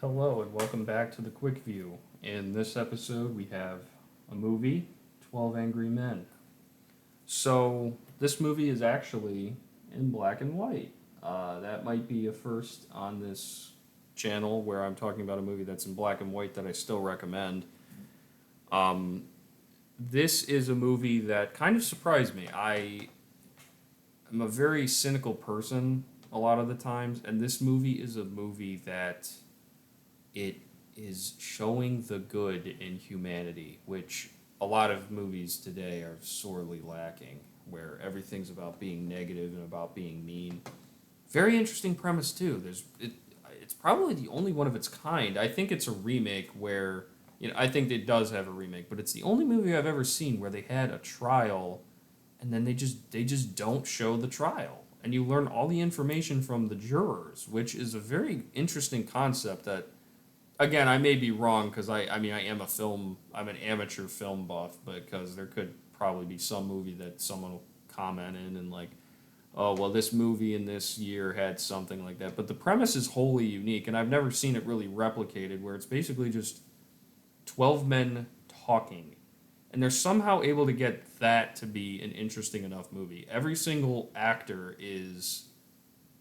Hello and welcome back to the Quickview. In this episode, we have a movie, 12 Angry Men. So, this movie is actually in black and white. That might be a first on this channel where I'm talking about a movie that's in black and white that I still recommend. Um, this is a movie that kind of surprised me. I am a very cynical person a lot of the times, and this movie is a movie that it is showing the good in humanity, which a lot of movies today are sorely lacking, where everything's about being negative and about being mean. Very interesting premise too. It's probably the only one of its kind. I think it's a remake where I think it does have a remake, but it's the only movie I've ever seen where they had a trial and then they just don't show the trial. And you learn all the information from the jurors, which is a very interesting concept that again, I may be wrong because I'm an amateur film buff, because there could probably be some movie that someone will comment in and like, oh, well, this movie in this year had something like that. But the premise is wholly unique, and I've never seen it really replicated where it's basically just 12 men talking. And they're somehow able to get that to be an interesting enough movie. Every single actor is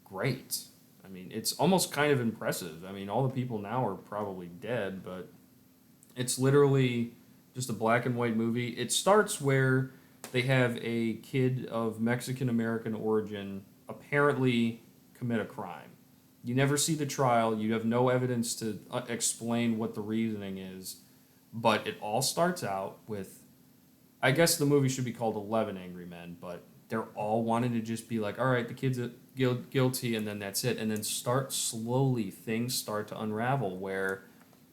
great. I mean, it's almost kind of impressive. I mean, all the people now are probably dead, but it's literally just a black and white movie. It starts where they have a kid of Mexican American origin apparently commit a crime. You never see the trial, you have no evidence to explain what the reasoning is, but it all starts out with, I guess the movie should be called 11 Angry Men, but they're all wanting to just be like, all right, the kid's guilty, and then that's it. And then start slowly, things start to unravel where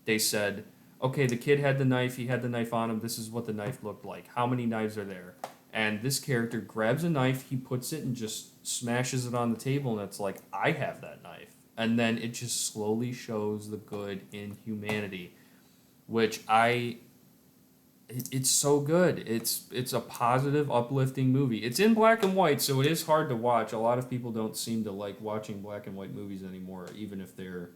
they said, okay, the kid had the knife, he had the knife on him, this is what the knife looked like. How many knives are there? And this character grabs a knife, he puts it and just smashes it on the table, and it's like, I have that knife. And then it just slowly shows the good in humanity, which it's so good. It's a positive, uplifting movie. It's in black and white, so it is hard to watch. A lot of people don't seem to like watching black and white movies anymore, even if they're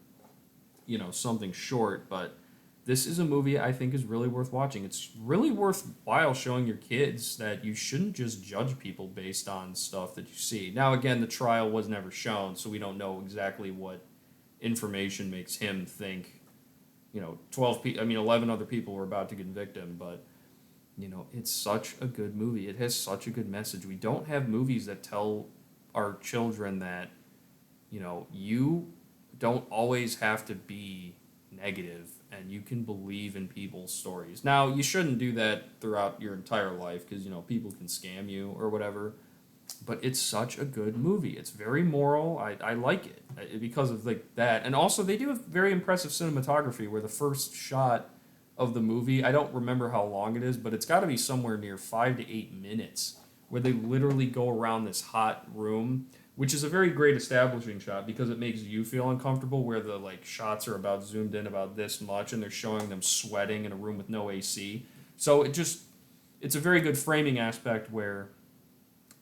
something short. But this is a movie I think is really worth watching. It's really worthwhile showing your kids that you shouldn't just judge people based on stuff that you see. Now, again, the trial was never shown, so we don't know exactly what information makes him think 11 other people were about to convict him, but it's such a good movie. It has such a good message. We don't have movies that tell our children that you don't always have to be negative and you can believe in people's stories. Now, you shouldn't do that throughout your entire life because people can scam you or whatever, but it's such a good movie. It's very moral. I like it because of like that, and also they do a very impressive cinematography. Where the first shot of the movie, I don't remember how long it is, but it's got to be somewhere near 5 to 8 minutes, where they literally go around this hot room, which is a very great establishing shot because it makes you feel uncomfortable. Where the like shots are about zoomed in about this much, and they're showing them sweating in a room with no AC. So it's a very good framing aspect where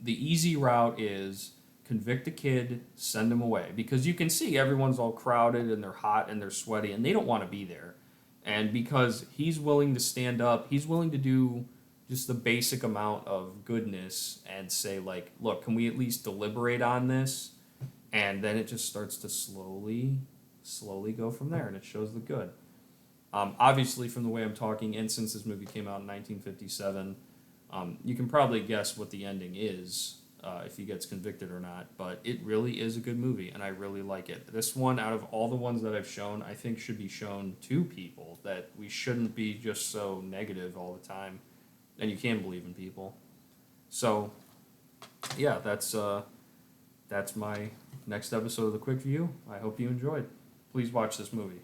the easy route is convict a kid, send him away. Because you can see everyone's all crowded and they're hot and they're sweaty and they don't want to be there. And because he's willing to stand up, he's willing to do just the basic amount of goodness and say, like, look, can we at least deliberate on this? And then it just starts to slowly go from there and it shows the good. Obviously, from the way I'm talking, and since this movie came out in 1957, you can probably guess what the ending is if he gets convicted or not, but it really is a good movie, and I really like it. This one, out of all the ones that I've shown, I think should be shown to people, that we shouldn't be just so negative all the time, and you can believe in people. So, yeah, that's my next episode of the Quick View. I hope you enjoyed. Please watch this movie.